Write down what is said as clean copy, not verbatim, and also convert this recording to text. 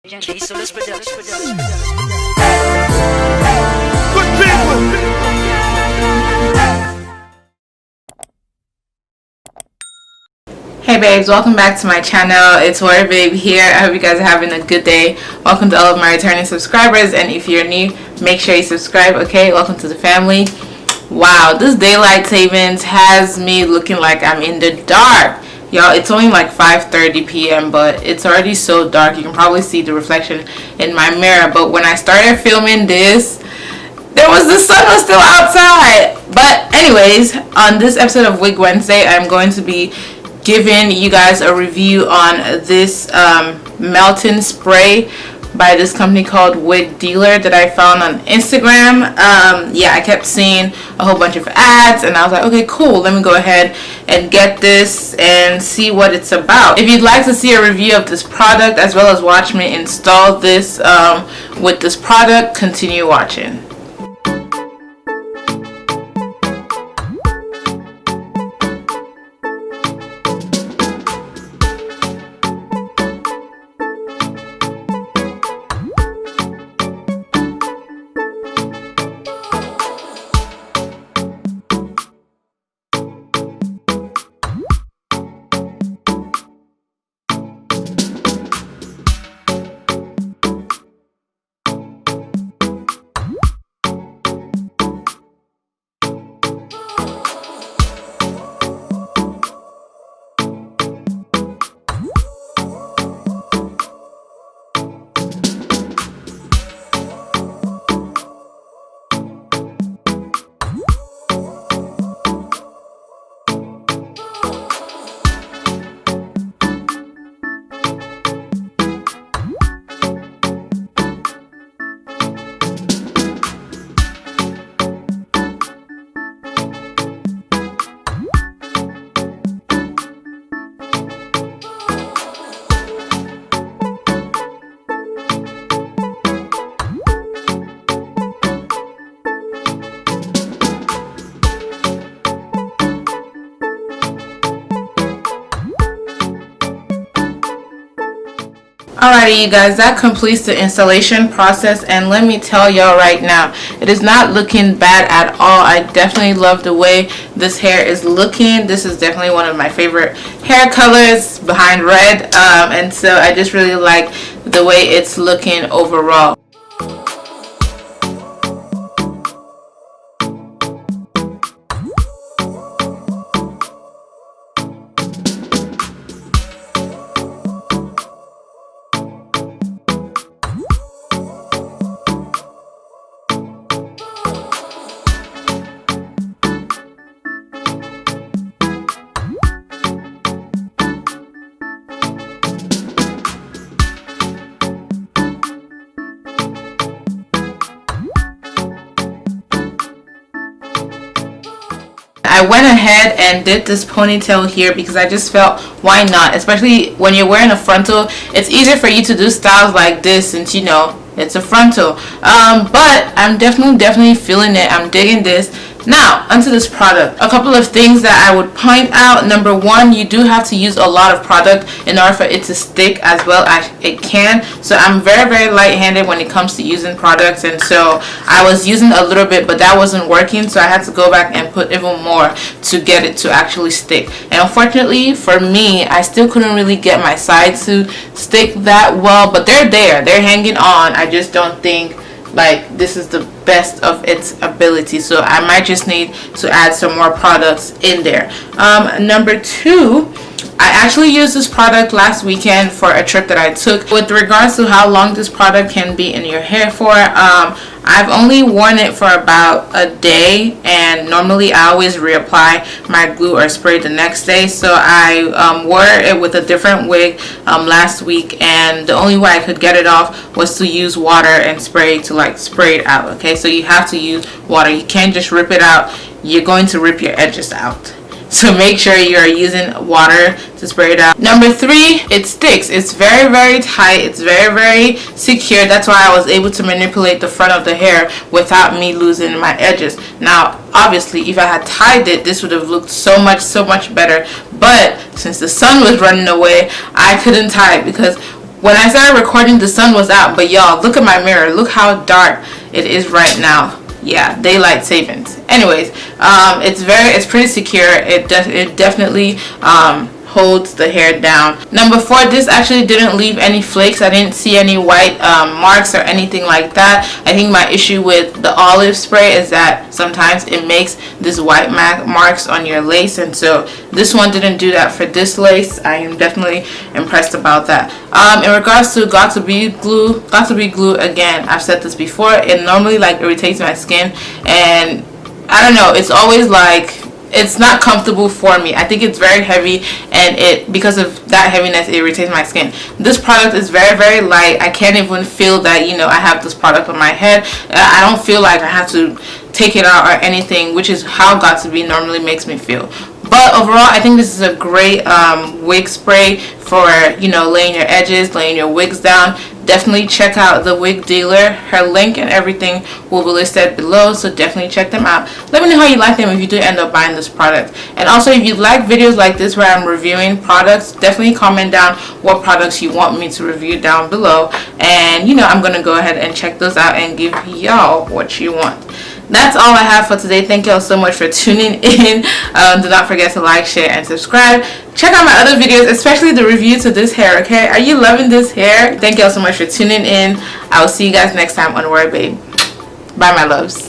Hey babes, welcome back to my channel. It's WARRIBABE here. I hope you guys are having a good day. Welcome to all of my returning subscribers, and if you're new, make sure you subscribe. Okay, welcome to the family. Wow, this daylight savings has me looking like I'm in the dark. Y'all, it's only like 5:30 p.m. but it's already so dark. You can probably see the reflection in my mirror, but when I started filming this, the sun was still outside. But anyways, on this episode of Wig Wednesday, I'm going to be giving you guys a review on this melting spray by this company called WigDealer that I found on Instagram. Yeah, I kept seeing a whole bunch of ads and I was like, okay, cool, let me go ahead and get this and see what it's about. If you'd like to see a review of this product as well as watch me install this with this product, continue watching. Alrighty, you guys, that completes the installation process, and let me tell y'all right now, it is not looking bad at all. I definitely love the way this hair is looking. This is definitely one of my favorite hair colors behind red, and so I just really like the way it's looking overall. I went ahead and did this ponytail here because I just felt, why not? Especially when you're wearing a frontal, it's easier for you to do styles like this since, you know, it's a frontal. But I'm definitely feeling it. I'm digging this. Now, onto this product. A couple of things that I would point out. Number one, you do have to use a lot of product in order for it to stick as well as it can. So I'm very light-handed when it comes to using products, and so I was using a little bit, but that wasn't working, so I had to go back and put even more to get it to actually stick. And unfortunately for me, I still couldn't really get my sides to stick that well, but they're there. They're hanging on. I just don't think like this is the best of its ability, so I might just need to add some more products in there. Number two, I actually used this product last weekend for a trip that I took. With regards to how long this product can be in your hair for, I've only worn it for about a day, and normally I always reapply my glue or spray the next day. So I wore it with a different wig last week, and the only way I could get it off was to use water and spray to like spray it out. Okay, so you have to use water. You can't just rip it out. You're going to rip your edges out. So make sure you're using water to spray it out. Number three, it sticks. It's very tight. It's very secure. That's why I was able to manipulate the front of the hair without me losing my edges. Now, obviously, if I had tied it, this would have looked so much better. But since the sun was running away, I couldn't tie it because When I started recording, the sun was out, but y'all, look at my mirror. Look how dark it is right now. Yeah, daylight savings. Anyways, it's pretty secure. It definitely holds the hair down. Number 4, this actually didn't leave any flakes. I didn't see any white marks or anything like that. I think my issue with the olive spray is that sometimes it makes this white marks on your lace, and so this one didn't do that for this lace. I am definitely impressed about that. In regards to Got2b glue, again, I've said this before, it normally like irritates my skin, and I don't know, it's always like, it's not comfortable for me. I think it's very heavy, and because of that heaviness, it irritates my skin. This product is very, very light. I can't even feel that, you know, I have this product on my head. I don't feel like I have to take it out or anything, which is how Got2b normally makes me feel. But overall, I think this is a great wig spray for, you know, laying your edges, laying your wigs down. Definitely check out the Wig Dealer. Her link and everything will be listed below, so definitely check them out. Let me know how you like them if you do end up buying this product. And also, if you like videos like this where I'm reviewing products, definitely comment down what products you want me to review down below. And, you know, I'm going to go ahead and check those out and give y'all what you want. That's all I have for today. Thank you all so much for tuning in. Do not forget to like, share, and subscribe. Check out my other videos, especially the review to this hair, okay? Are you loving this hair? Thank you all so much for tuning in. I will see you guys next time on WARRIBABE. Bye, my loves.